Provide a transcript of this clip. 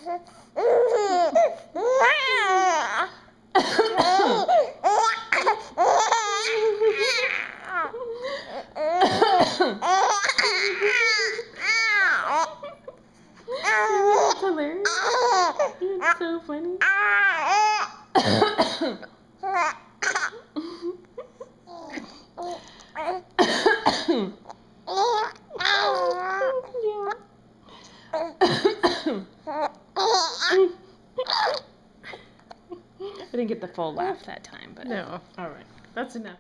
That's hilarious. It's so funny. I didn't get the full laugh that time, but No. all right, that's enough.